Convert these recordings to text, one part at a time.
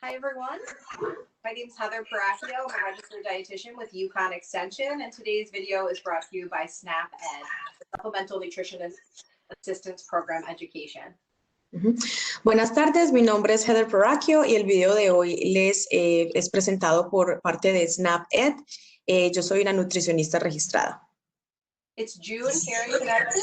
Hi, everyone. My name is Heather Paracchio. I'm a registered dietitian with UConn Extension, and today's video is brought to you by SNAP Ed, the Supplemental Nutrition Assistance Program Education. Buenas tardes, mi nombre es Heather Paracchio y el video de hoy les es presentado por parte de SNAP Ed. Yo soy una nutricionista registrada. It's June here in Connecticut,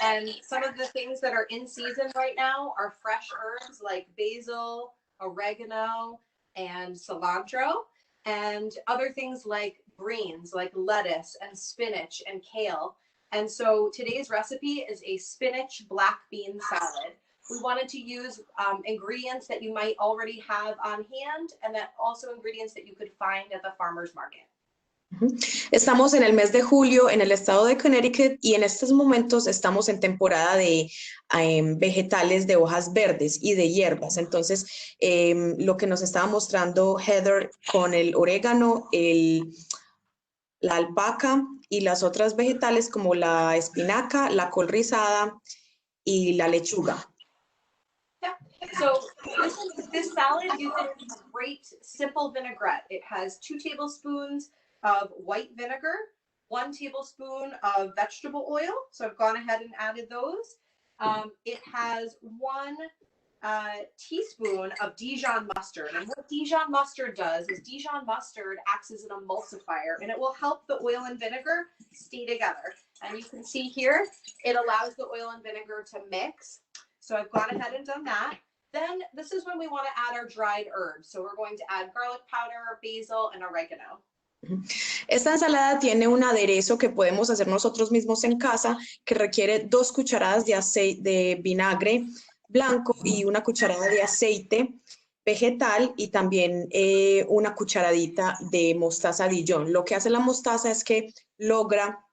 and some of the things that are in season right now are fresh herbs like basil, oregano, and cilantro, and other things like greens like lettuce and spinach and kale. And so today's recipe is a spinach black bean salad. We wanted to use ingredients that you might already have on hand, and that also ingredients that you could find at the farmer's market. Estamos en el mes de julio en el estado de Connecticut y en estos momentos estamos en temporada de vegetales de hojas verdes y de hierbas. Entonces, lo que nos estaba mostrando Heather con el orégano, la albahaca y las otras vegetales como la espinaca, la col rizada y la lechuga. Yeah. So this salad uses great simple vinaigrette. It has 2 tablespoons of white vinegar, 1 tablespoon of vegetable oil. So I've gone ahead and added those. It has 1 teaspoon of Dijon mustard. And what Dijon mustard does is Dijon mustard acts as an emulsifier, and it will help the oil and vinegar stay together. And you can see here, it allows the oil and vinegar to mix. So I've gone ahead and done that. Then this is when we want to add our dried herbs. So we're going to add garlic powder, basil, and oregano. Esta ensalada tiene un aderezo que podemos hacer nosotros mismos en casa que requiere 2 cucharadas de vinagre blanco y 1 cucharada de aceite vegetal y también 1 cucharadita de mostaza Dijon. Lo que hace la mostaza es que logra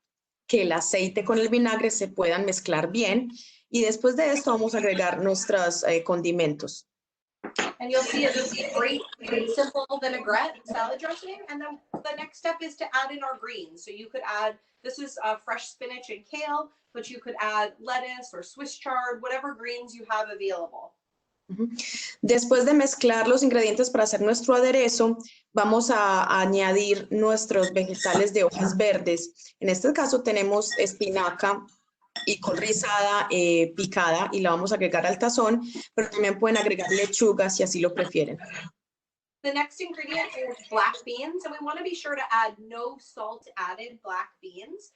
que el aceite con el vinagre se puedan mezclar bien y después de esto vamos a agregar nuestros condimentos. And you'll see it's a great simple vinaigrette salad dressing. And then the next step is to add in our greens. So you could add, this is fresh spinach and kale, but you could add lettuce or Swiss chard, whatever greens you have available. Después de mezclar los ingredientes para hacer nuestro aderezo, vamos a añadir nuestros vegetales de hojas verdes. En este caso tenemos espinaca y col rizada picada y la vamos a agregar al tazón, pero también pueden agregar lechuga si así lo prefieren. The next ingredient is black beans, and we want to be sure to add no salt added black beans.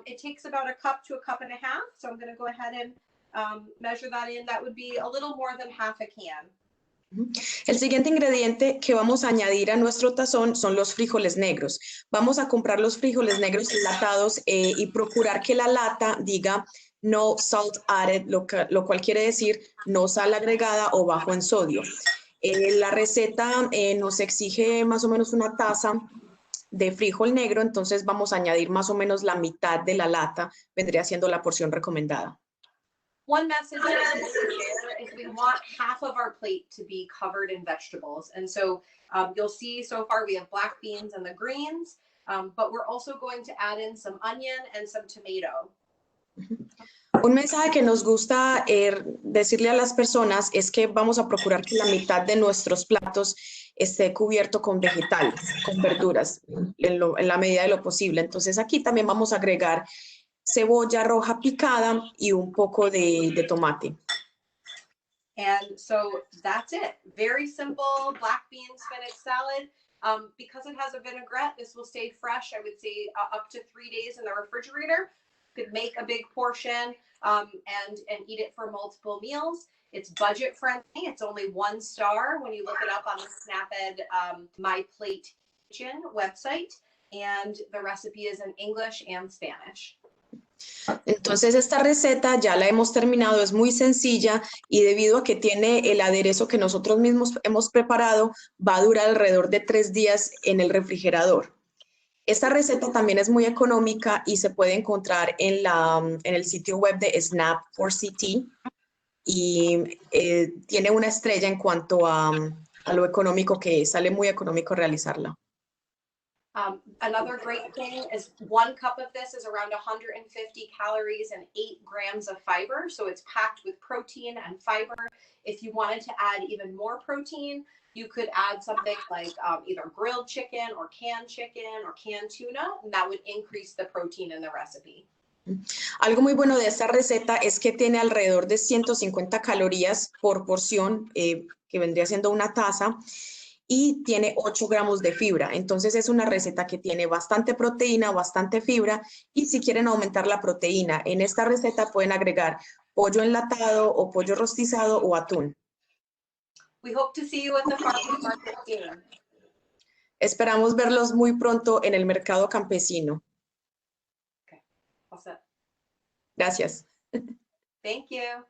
It takes about 1 cup to 1.5 cups, so I'm going to go ahead and measure that in. That would be a little more than half a can. El siguiente ingrediente que vamos a añadir a nuestro tazón son los frijoles negros. Vamos a comprar los frijoles negros enlatados y procurar que la lata diga no salt added, lo cual quiere decir no sal agregada o bajo en sodio. La receta nos exige más o menos 1 taza de frijol negro, entonces vamos a añadir más o menos la mitad de la lata, vendría siendo la porción recomendada. One message is we want half of our plate to be covered in vegetables. And so you'll see so far we have black beans and the greens, but we're also going to add in some onion and some tomato. Un mensaje que nos gusta decirle a las personas es que vamos a procurar que la mitad de nuestros platos esté cubierto con vegetales, con verduras, en la medida de lo posible. Entonces aquí también vamos a agregar cebolla roja picada y un poco de tomate. And so that's it. Very simple black bean spinach salad. Because it has a vinaigrette, this will stay fresh, I would say up to 3 days in the refrigerator. You could make a big portion and eat it for multiple meals. It's budget friendly. It's only 1 star when you look it up on the SNAP Ed My Plate Kitchen website. And the recipe is in English and Spanish. Entonces esta receta ya la hemos terminado, es muy sencilla y debido a que tiene el aderezo que nosotros mismos hemos preparado, va a durar alrededor de 3 días en el refrigerador. Esta receta también es muy económica y se puede encontrar en el sitio web de Snap for CT y tiene 1 estrella en cuanto a lo económico que es, sale muy económico realizarla. Another great thing is 1 cup of this is around 150 calories and 8 grams of fiber. So it's packed with protein and fiber. If you wanted to add even more protein, you could add something like either grilled chicken or canned tuna, and that would increase the protein in the recipe. Algo muy bueno de esta receta es que tiene alrededor de 150 calorías por porción, que vendría siendo una taza, y tiene 8 gramos de fibra. Entonces es una receta que tiene bastante proteína, bastante fibra, y si quieren aumentar la proteína, en esta receta pueden agregar pollo enlatado o pollo rostizado o atún. We hope to see you at the farmers market soon. Esperamos verlos muy pronto en el mercado campesino. Okay, all set. Gracias. Thank you.